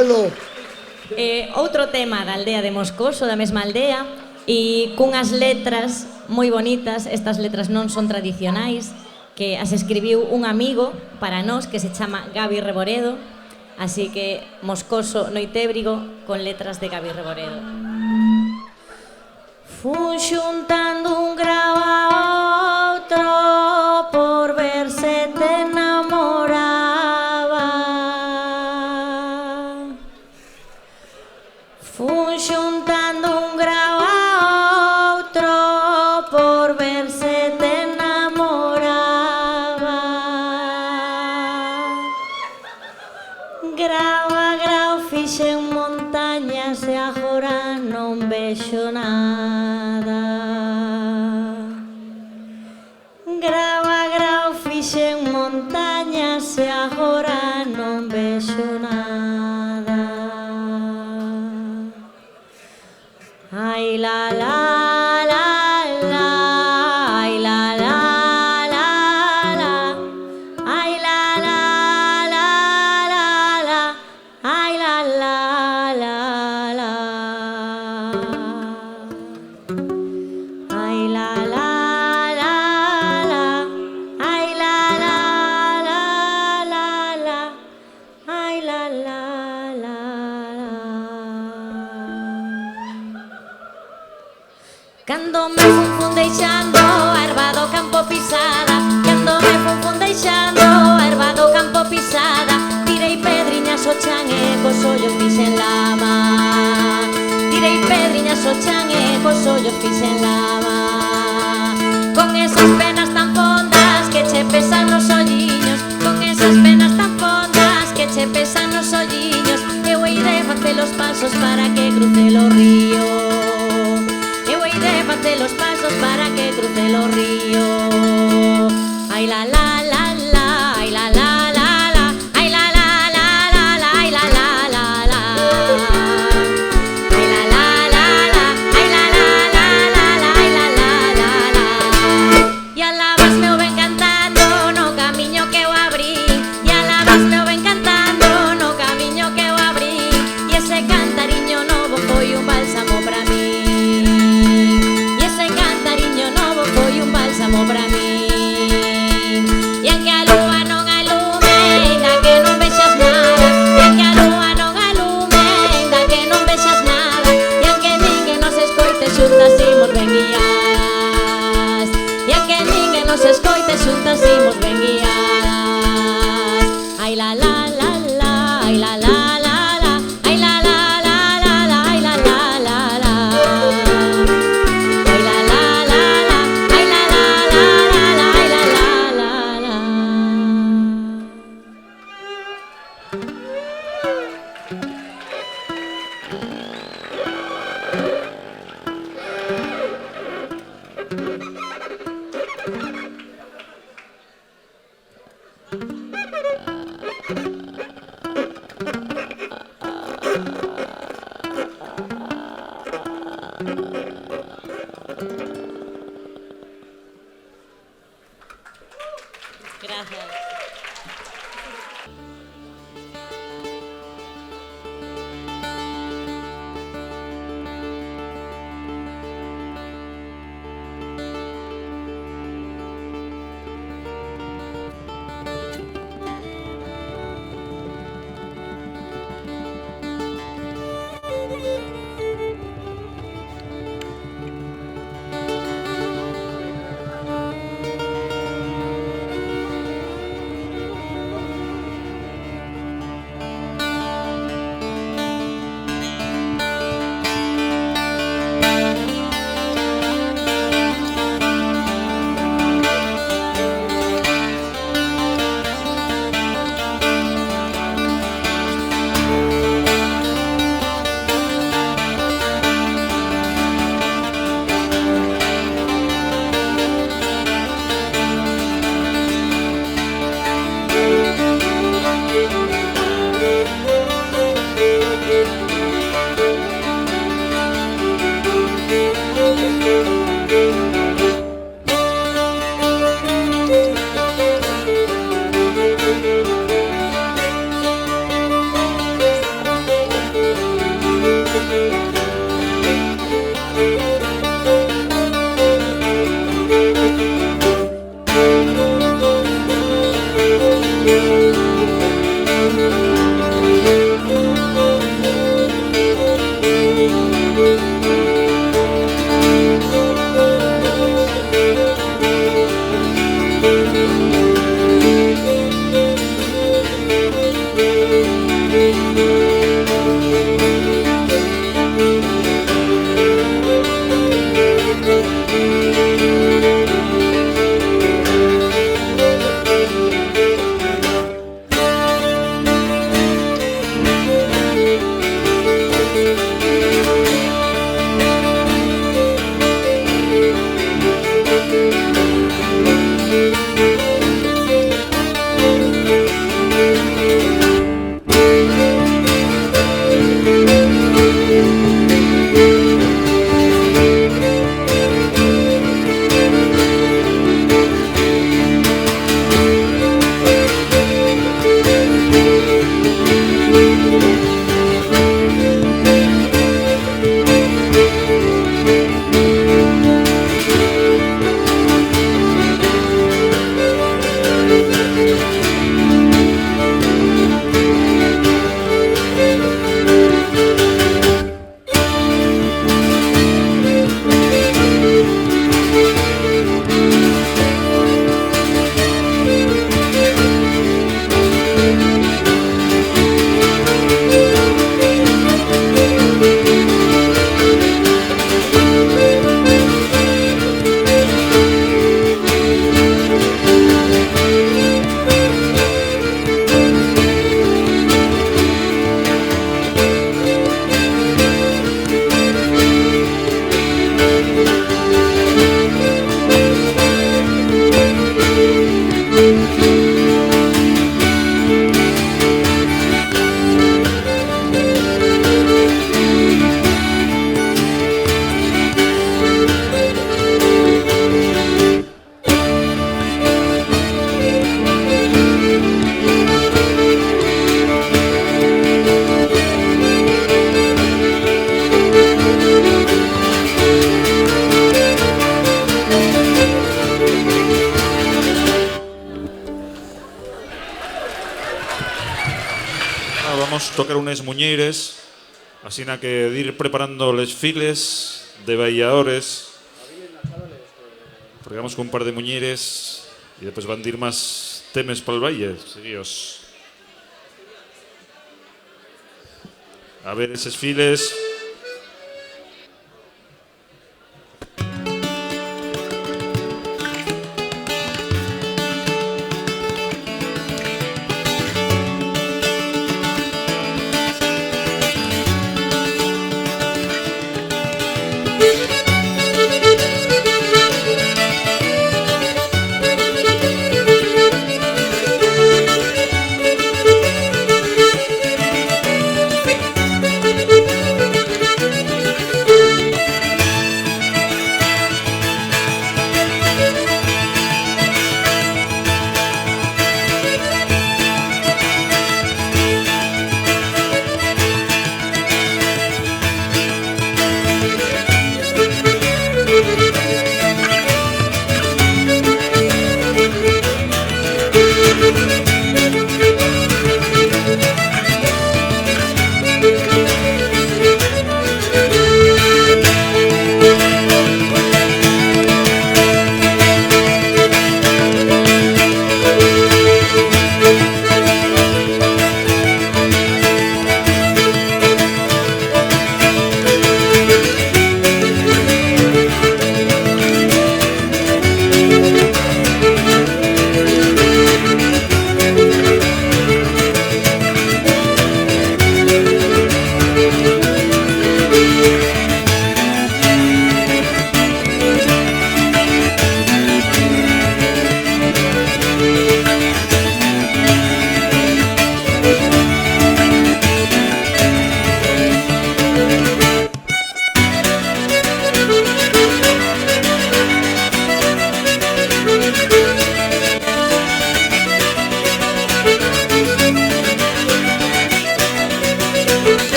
Gonzalo. Outro tema da aldea de Moscoso, da mesma aldea, e cunhas letras moi bonitas. Estas letras non son tradicionais, que as escribiu un amigo para nós que se chama Gabi Reboredo. Así que Moscoso, Noitébrigo, con letras de Gabi Reboredo. Fun xuntando un grau a outro por ver se te enamoraba. Fun xuntando un grau a outro por ver se te enamoraba. Grau a grau fixen montañas e agora non vexo nada. Grau a grau fixen montañas e agora non vexo nada. Ai la la la la, ai la la la la, ai la la la la la, ai la la la la, ai la la la la, ai la la la la la, ai la la la la. Cando me fun deixando a erva do campo pisada, cando me fun deixando a erva do campo pisada, tirei pedriñas ao chan e cos ollos fixen lama. Tirei pedriñas ao chan e cos ollos fixen lama. Con esas penas tan fondas que che pesan nos olliños, con esas penas tan fondas que che pesan nos olliños, eu hei de facer os pasos para que cruce o río. Eu hei de facer os pasos para que cruce o río. Ai la la la la, ai la la la la, ai la la la la la, ai la la la la, ai la la la la, ai la la la la la, ai la la la la. E alabasme o ven cantando no camiño que eu abrí, e alabasme o ven cantando no camiño que eu abrí, e ese cantariño novo foi un bálsamo para mí. Foi un bálsamo para mí. E aunque a lúa non alume, ainda que non vexas nada, e aunque a lúa non alume, ainda que non vexas nada, e aunque ninguén nos escoite, xuntas imos ben guiadas, e aunque ninguén nos escoite, xuntas imos ben guiadas. Ai la la la la, ai la la la la, ai la la la la la, ai la la la la, ai la la la la, ai la la la la la, ai la la la la. Gracias. tocar unes muñeires, así na que ir preparando les files de bailadores. Porque vamos con un par de muñeires y después van a ir más temes para el baile. Seguíos. A ver esos files.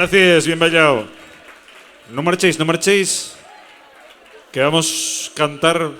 Gracias, bien bailado. No marchéis, no marchéis, que vamos a cantar